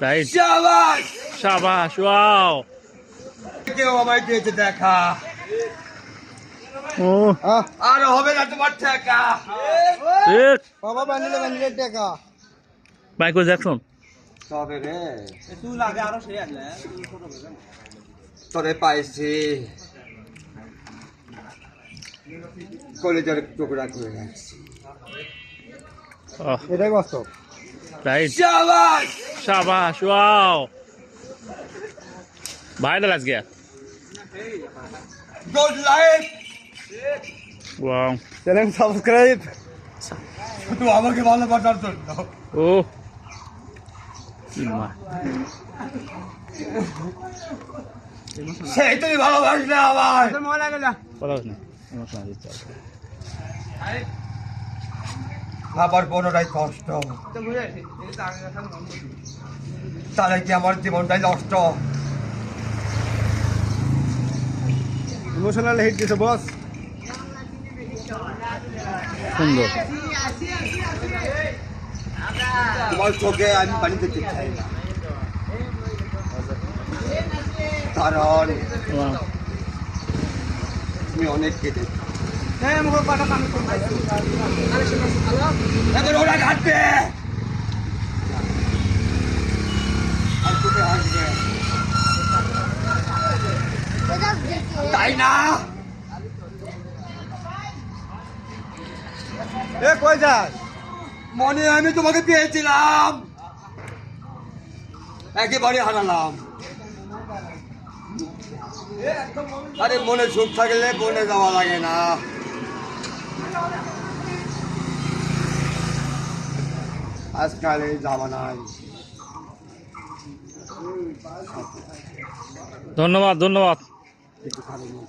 Right. শাবাশ শাবাশ, wow. কেউ আমায় দিয়েছে দেখা ও আর হবে না তোমার টাকা ঠিক। বাবা বান্ডিলে বান্ডিলে টাকা মাইকেল জ্যাকসন। তবে রে তুই লাগে আরো সে আসলে তোরে পাইছি কলেজের টুকরা করে রাখছি এটাই বাস্তব রাইট। শাবাশ শাবাশ, ওয়াও। ভাইরাল আজকে। Good life wow. Channel subscribe শুধু আমাকে ভালোবাসার জন্য ও কি মা। সেই তুমি ভালোবাসলে আমার কথা বলিস না, emotional দিচ্ছে। আবার পুনরায় কষ্ট তাহলে কি আমার জীবনটাই নষ্ট ইমোশনাল হিট দিছে বস সুন্দর। তোমার চোখে আমি পানি দেখতে চাই না কারণ ওয়াও। তুমি অনেক কেটে হ্যাঁ মুখ পাটা কাম এখন ওরা ঘাটবে আর তোকে হাসবে তাই না এ কই যাস মনে হয় আমি তোমাকে পেয়েছিলাম একেবারে হারালাম আরে মনে সুখ থাকলে বনে যাওয়া লাগে না আজকাল এই জামানায় ধন্যবাদ, ধন্যবাদ। কিছু ভালো নেই।